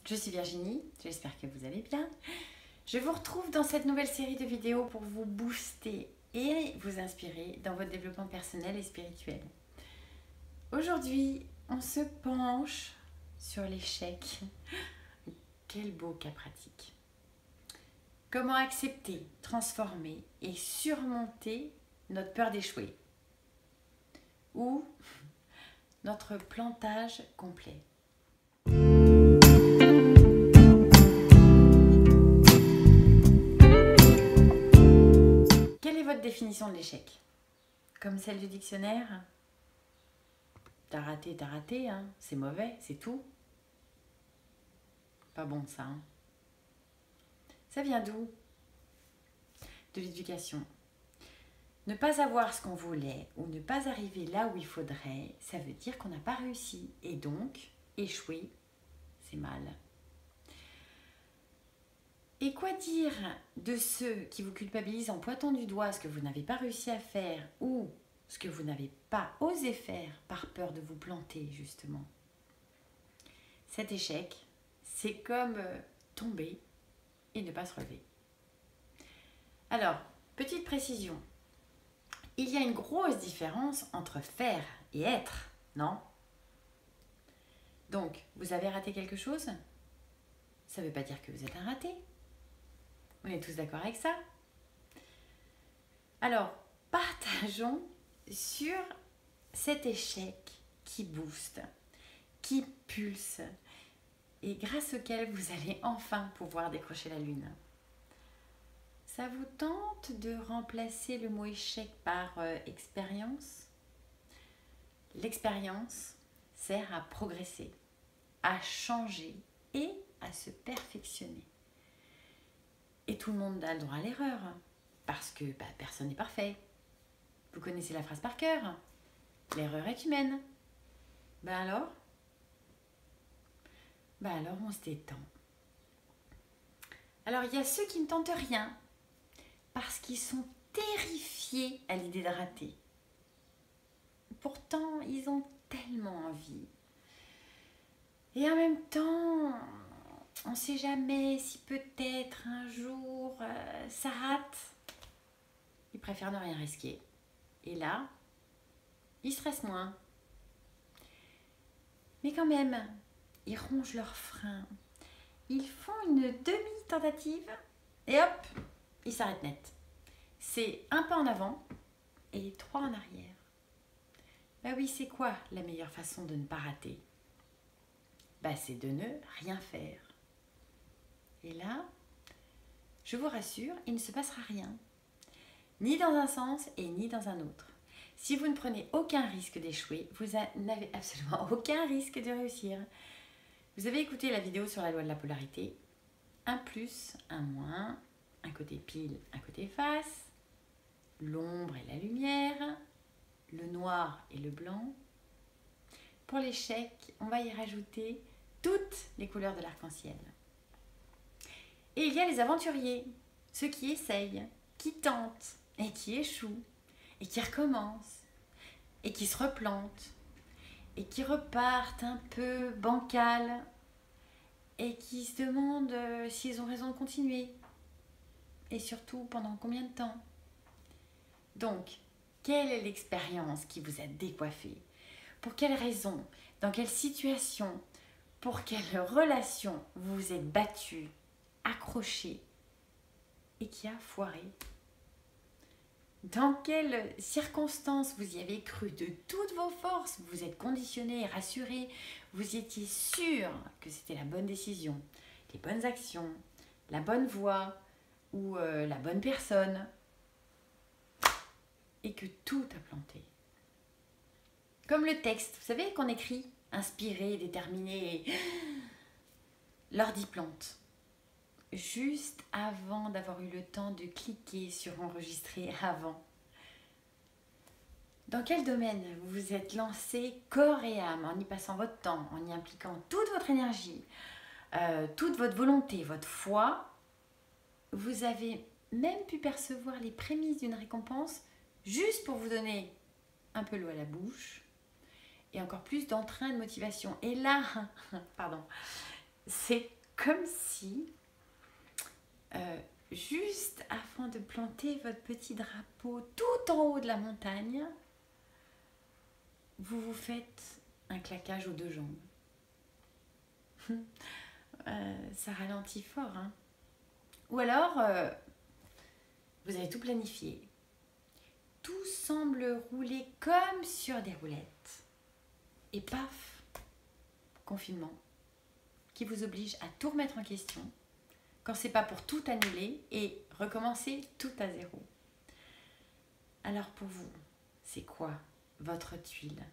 je suis Virginie, j'espère que vous allez bien. Je vous retrouve dans cette nouvelle série de vidéos pour vous booster et vous inspirer dans votre développement personnel et spirituel. Aujourd'hui, on se penche sur l'échec. Quel beau cas pratique. Comment accepter, transformer et surmonter notre peur d'échouer ou notre plantage complet. Quelle est votre définition de l'échec? Comme celle du dictionnaire? T'as raté, hein? C'est mauvais, c'est tout. Pas bon ça. Hein? Ça vient d'où? De l'éducation. Ne pas avoir ce qu'on voulait ou ne pas arriver là où il faudrait, ça veut dire qu'on n'a pas réussi. Et donc, échouer, c'est mal. Et quoi dire de ceux qui vous culpabilisent en pointant du doigt ce que vous n'avez pas réussi à faire ou ce que vous n'avez pas osé faire par peur de vous planter, justement? Cet échec, c'est comme tomber et ne pas se relever. Alors, petite précision. Il y a une grosse différence entre faire et être, non? Donc, vous avez raté quelque chose? Ça ne veut pas dire que vous êtes un raté. On est tous d'accord avec ça? Alors, partageons sur cet échec qui booste, qui pulse et grâce auquel vous allez enfin pouvoir décrocher la lune. Ça vous tente de remplacer le mot échec par expérience? L'expérience sert à progresser, à changer et à se perfectionner. Et tout le monde a le droit à l'erreur, parce que personne n'est parfait. Vous connaissez la phrase par cœur. L'erreur est humaine. Alors on se détend. Alors il y a ceux qui ne tentent rien, parce qu'ils sont terrifiés à l'idée de rater. Pourtant, ils ont tellement envie. Et en même temps, on ne sait jamais si peut-être un jour ça rate. Ils préfèrent ne rien risquer. Et là, ils stressent moins. Mais quand même, ils rongent leurs freins. Ils font une demi-tentative et hop, ils s'arrêtent net. C'est un pas en avant et 3 en arrière. Oui, c'est quoi la meilleure façon de ne pas rater? C'est de ne rien faire. Et là, je vous rassure, il ne se passera rien. Ni dans un sens et ni dans un autre. Si vous ne prenez aucun risque d'échouer, vous n'avez absolument aucun risque de réussir. Vous avez écouté la vidéo sur la loi de la polarité. Un plus, un moins, un côté pile, un côté face, l'ombre et la lumière, le noir et le blanc. Pour l'échec, on va y rajouter toutes les couleurs de l'arc-en-ciel. Et il y a les aventuriers, ceux qui essayent, qui tentent et qui échouent, et qui recommencent, et qui se replantent, et qui repartent un peu bancal, et qui se demandent s'ils ont raison de continuer, et surtout pendant combien de temps. Donc, quelle est l'expérience qui vous a décoiffé? Pour quelle raison? Dans quelle situation? Pour quelle relation vous vous êtes battu, accroché et qui a foiré? Dans quelles circonstances vous y avez cru de toutes vos forces? Vous vous êtes conditionné, rassuré, vous étiez sûr que c'était la bonne décision, les bonnes actions, la bonne voie ou la bonne personne et que tout a planté. Comme le texte, vous savez qu'on écrit inspiré, déterminé, et l'ordi plante. Juste avant d'avoir eu le temps de cliquer sur enregistrer avant. Dans quel domaine vous vous êtes lancé corps et âme en y passant votre temps, en y impliquant toute votre énergie, toute votre volonté, votre foi? Vous avez même pu percevoir les prémices d'une récompense juste pour vous donner un peu l'eau à la bouche et encore plus d'entrain, de motivation. Et là, c'est comme si, juste avant de planter votre petit drapeau tout en haut de la montagne, vous vous faites un claquage aux deux jambes. Ça ralentit fort, hein. Ou alors, vous avez tout planifié. Tout semble rouler comme sur des roulettes. Et paf, confinement, qui vous oblige à tout remettre en question, quand c'est pas pour tout annuler et recommencer tout à zéro. Alors pour vous, c'est quoi votre tuile?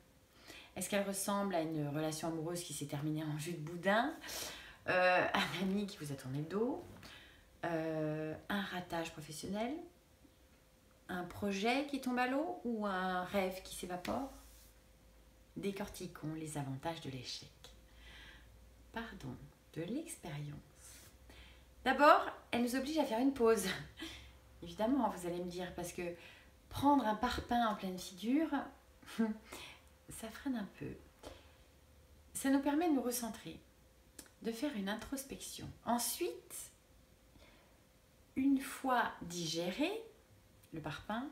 Est-ce qu'elle ressemble à une relation amoureuse qui s'est terminée en jus de boudin, un ami qui vous a tourné le dos, un ratage professionnel, un projet qui tombe à l'eau ou un rêve qui s'évapore? Décortiquons les avantages de l'échec. Pardon, de l'expérience. D'abord, elle nous oblige à faire une pause. Évidemment, vous allez me dire, parce que prendre un parpaing en pleine figure, ça freine un peu. Ça nous permet de nous recentrer, de faire une introspection. Ensuite, une fois digéré le parpaing,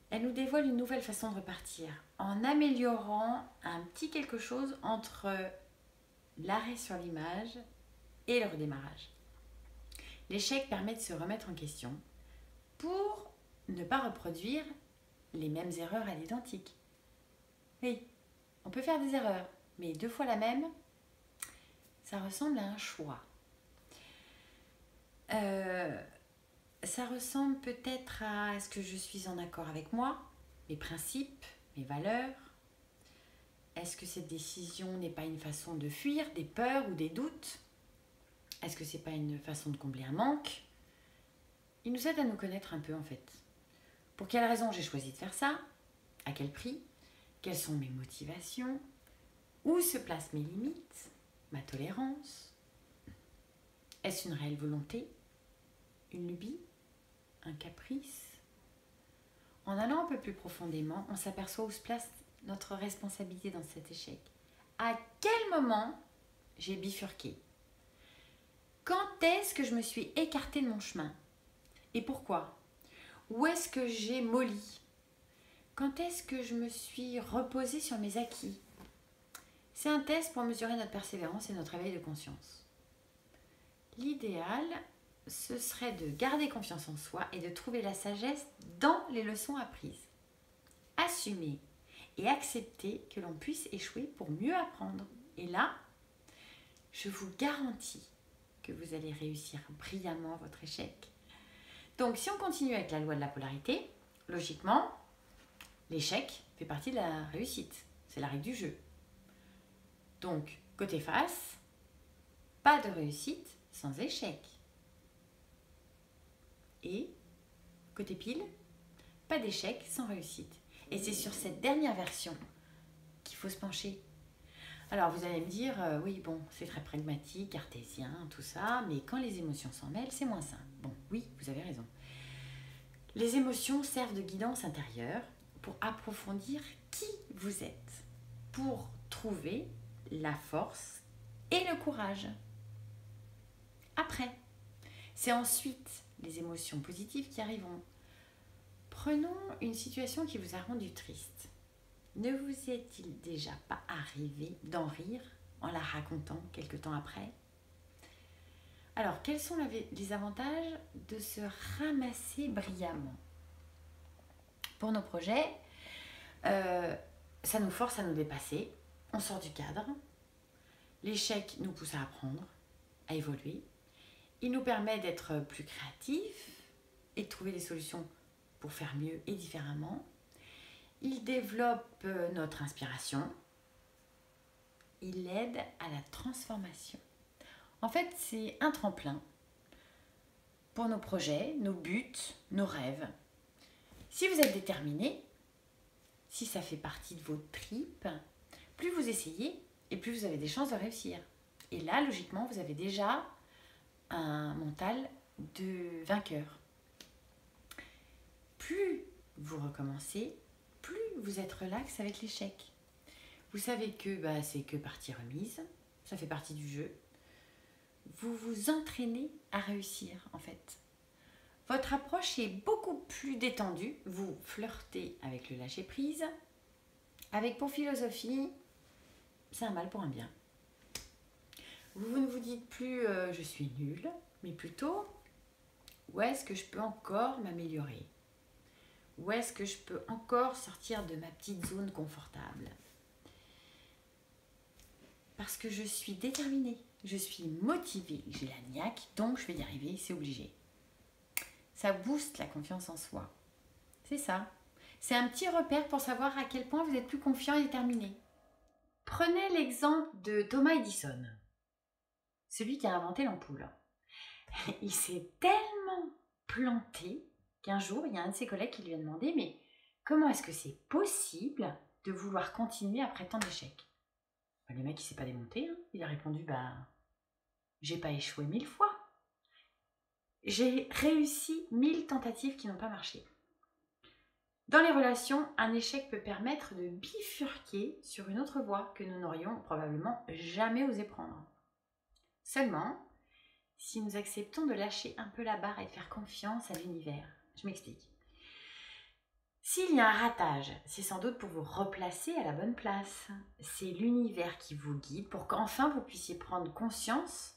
elle nous dévoile une nouvelle façon de repartir en améliorant un petit quelque chose entre l'arrêt sur l'image et le redémarrage. L'échec permet de se remettre en question pour ne pas reproduire les mêmes erreurs à l'identique. Oui, on peut faire des erreurs, mais 2 fois la même, ça ressemble à un choix. Ça ressemble peut-être à est-ce que je suis en accord avec moi, mes principes, mes valeurs? Est-ce que cette décision n'est pas une façon de fuir des peurs ou des doutes? Est-ce que c'est pas une façon de combler un manque? Il nous aide à nous connaître un peu en fait. Pour quelle raison j'ai choisi de faire ça? À quel prix? Quelles sont mes motivations? Où se placent mes limites? Ma tolérance? Est-ce une réelle volonté? Une lubie? Un caprice? En allant un peu plus profondément, on s'aperçoit où se place notre responsabilité dans cet échec. À quel moment j'ai bifurqué? Quand est-ce que je me suis écartée de mon chemin? Et pourquoi? Où est-ce que j'ai molli? Quand est-ce que je me suis reposée sur mes acquis? C'est un test pour mesurer notre persévérance et notre éveil de conscience. L'idéal, ce serait de garder confiance en soi et de trouver la sagesse dans les leçons apprises. Assumer et accepter que l'on puisse échouer pour mieux apprendre. Et là, je vous garantis que vous allez réussir brillamment votre échec. Donc, si on continue avec la loi de la polarité, logiquement, l'échec fait partie de la réussite. C'est la règle du jeu. Donc, côté face, pas de réussite sans échec. Et côté pile, pas d'échec sans réussite. Et c'est sur cette dernière version qu'il faut se pencher. Alors vous allez me dire, oui bon, c'est très pragmatique, cartésien, tout ça, mais quand les émotions s'en mêlent, c'est moins simple. Bon, oui, vous avez raison. Les émotions servent de guidance intérieure pour approfondir qui vous êtes, pour trouver la force et le courage. Après, c'est ensuite les émotions positives qui arriveront. Prenons une situation qui vous a rendu triste. Ne vous est-il déjà pas arrivé d'en rire en la racontant quelque temps après? Alors, quels sont les avantages de se ramasser brillamment? Pour nos projets, ça nous force à nous dépasser. On sort du cadre. L'échec nous pousse à apprendre, à évoluer. Il nous permet d'être plus créatifs et de trouver des solutions pour faire mieux et différemment. Il développe notre inspiration. Il aide à la transformation. En fait, c'est un tremplin pour nos projets, nos buts, nos rêves. Si vous êtes déterminé, si ça fait partie de vos tripes, plus vous essayez et plus vous avez des chances de réussir. Et là, logiquement, vous avez déjà un mental de vainqueur. Plus vous recommencez, plus vous êtes relax avec l'échec. Vous savez que c'est que partie remise, ça fait partie du jeu. vous vous entraînez à réussir en fait. Votre approche est beaucoup plus détendue. Vous flirtez avec le lâcher-prise, avec pour philosophie, c'est un mal pour un bien. Vous ne vous dites plus je suis nul, mais plutôt où est-ce que je peux encore m'améliorer? Où est-ce que je peux encore sortir de ma petite zone confortable? Parce que je suis déterminée, je suis motivée, j'ai la niaque, donc je vais y arriver, c'est obligé. Ça booste la confiance en soi. C'est ça. C'est un petit repère pour savoir à quel point vous êtes plus confiant et déterminé. Prenez l'exemple de Thomas Edison, celui qui a inventé l'ampoule. Il s'est tellement planté qu'un jour, il y a un de ses collègues qui lui a demandé « Mais comment est-ce que c'est possible de vouloir continuer après tant d'échecs ?» Le mec, il ne s'est pas démonté. Hein. Il a répondu « J'ai pas échoué 1000 fois. J'ai réussi 1000 tentatives qui n'ont pas marché. » Dans les relations, un échec peut permettre de bifurquer sur une autre voie que nous n'aurions probablement jamais osé prendre. Seulement, si nous acceptons de lâcher un peu la barre et de faire confiance à l'univers. Je m'explique. S'il y a un ratage, c'est sans doute pour vous replacer à la bonne place. C'est l'univers qui vous guide pour qu'enfin vous puissiez prendre conscience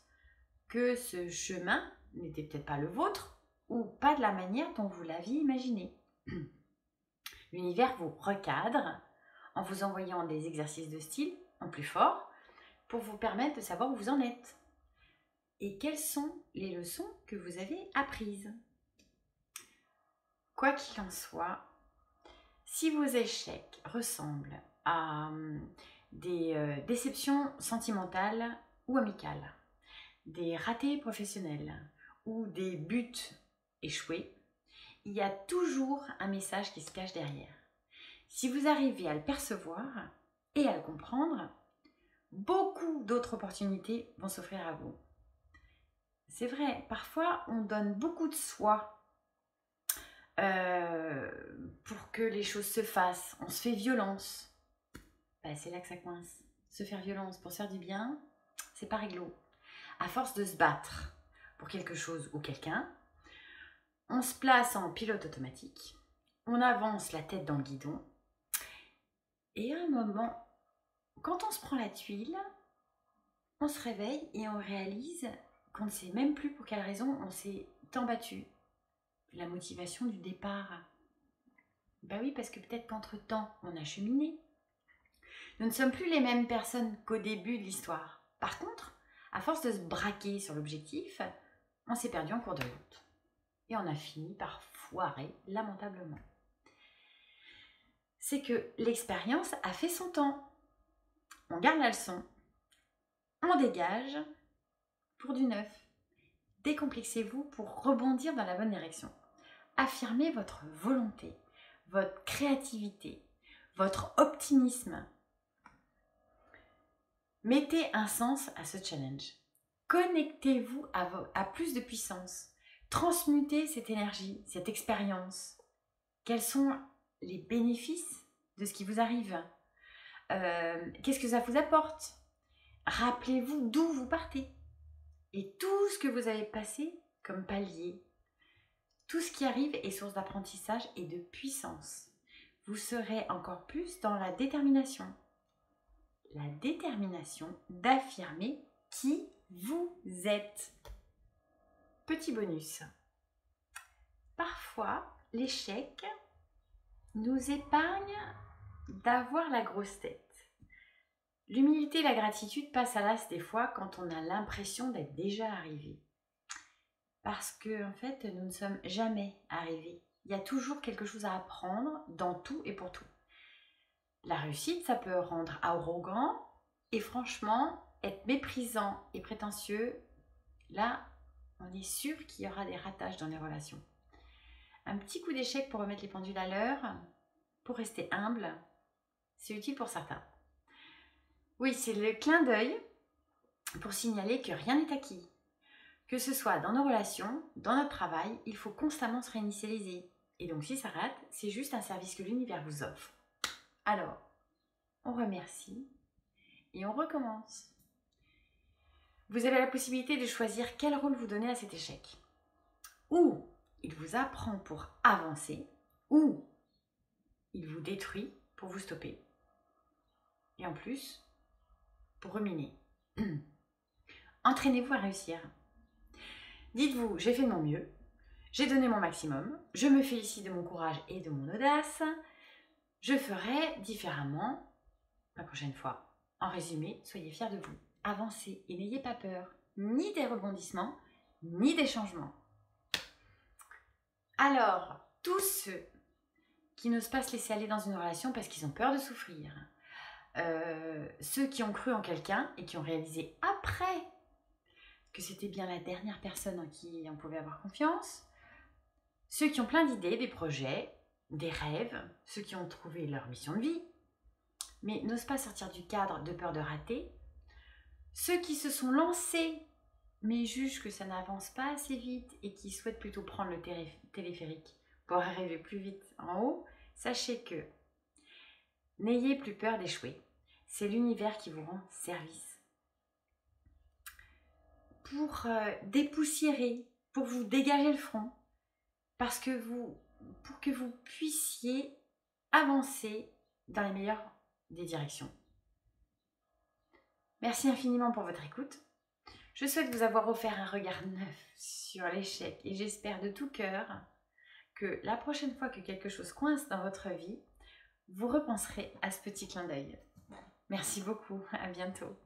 que ce chemin n'était peut-être pas le vôtre ou pas de la manière dont vous l'aviez imaginé. L'univers vous recadre en vous envoyant des exercices de style en plus fort pour vous permettre de savoir où vous en êtes. Et quelles sont les leçons que vous avez apprises? Quoi qu'il en soit, si vos échecs ressemblent à des déceptions sentimentales ou amicales, des ratés professionnels ou des buts échoués, il y a toujours un message qui se cache derrière. Si vous arrivez à le percevoir et à le comprendre, beaucoup d'autres opportunités vont s'offrir à vous. C'est vrai, parfois on donne beaucoup de soi pour que les choses se fassent. On se fait violence. C'est là que ça coince. Se faire violence pour se faire du bien, c'est pas réglo. À force de se battre pour quelque chose ou quelqu'un, on se place en pilote automatique, on avance la tête dans le guidon, et à un moment, quand on se prend la tuile, on se réveille et on réalise qu'on ne sait même plus pour quelle raison on s'est tant battu. La motivation du départ. Oui, parce que peut-être qu'entre-temps, on a cheminé. Nous ne sommes plus les mêmes personnes qu'au début de l'histoire. Par contre, à force de se braquer sur l'objectif, on s'est perdu en cours de route. Et on a fini par foirer lamentablement. C'est que l'expérience a fait son temps. On garde la leçon, on dégage pour du neuf. Décomplexez-vous pour rebondir dans la bonne direction. Affirmez votre volonté, votre créativité, votre optimisme. Mettez un sens à ce challenge. Connectez-vous à plus de puissance. Transmutez cette énergie, cette expérience. Quels sont les bénéfices de ce qui vous arrive? Qu'est-ce que ça vous apporte? Rappelez-vous d'où vous partez. Et tout ce que vous avez passé comme palier, tout ce qui arrive est source d'apprentissage et de puissance. Vous serez encore plus dans la détermination. La détermination d'affirmer qui vous êtes. Petit bonus. Parfois, l'échec nous épargne d'avoir la grosse tête. L'humilité et la gratitude passent à l'as des fois quand on a l'impression d'être déjà arrivé. Parce que, en fait, nous ne sommes jamais arrivés. Il y a toujours quelque chose à apprendre dans tout et pour tout. La réussite, ça peut rendre arrogant et franchement, être méprisant et prétentieux, là, on est sûr qu'il y aura des ratages dans les relations. Un petit coup d'échec pour remettre les pendules à l'heure, pour rester humble, c'est utile pour certains. Oui, c'est le clin d'œil pour signaler que rien n'est acquis. Que ce soit dans nos relations, dans notre travail, il faut constamment se réinitialiser. Et donc si ça rate, c'est juste un service que l'univers vous offre. Alors, on remercie et on recommence. Vous avez la possibilité de choisir quel rôle vous donnez à cet échec. Ou il vous apprend pour avancer, ou il vous détruit pour vous stopper. Et en plus, pour ruminer. Entraînez-vous à réussir. Dites-vous, j'ai fait de mon mieux, j'ai donné mon maximum, je me félicite de mon courage et de mon audace, je ferai différemment la prochaine fois. En résumé, soyez fiers de vous, avancez et n'ayez pas peur, ni des rebondissements, ni des changements. Alors, tous ceux qui n'osent pas se laisser aller dans une relation parce qu'ils ont peur de souffrir, ceux qui ont cru en quelqu'un et qui ont réalisé après que c'était bien la dernière personne en qui on pouvait avoir confiance, ceux qui ont plein d'idées, des projets, des rêves, ceux qui ont trouvé leur mission de vie, mais n'osent pas sortir du cadre de peur de rater, ceux qui se sont lancés mais jugent que ça n'avance pas assez vite et qui souhaitent plutôt prendre le téléphérique pour arriver plus vite en haut, sachez que n'ayez plus peur d'échouer. C'est l'univers qui vous rend service. Pour dépoussiérer, pour vous dégager le front, pour que vous puissiez avancer dans les meilleures des directions. Merci infiniment pour votre écoute. Je souhaite vous avoir offert un regard neuf sur l'échec et j'espère de tout cœur que la prochaine fois que quelque chose coince dans votre vie, vous repenserez à ce petit clin d'œil. Merci beaucoup, à bientôt.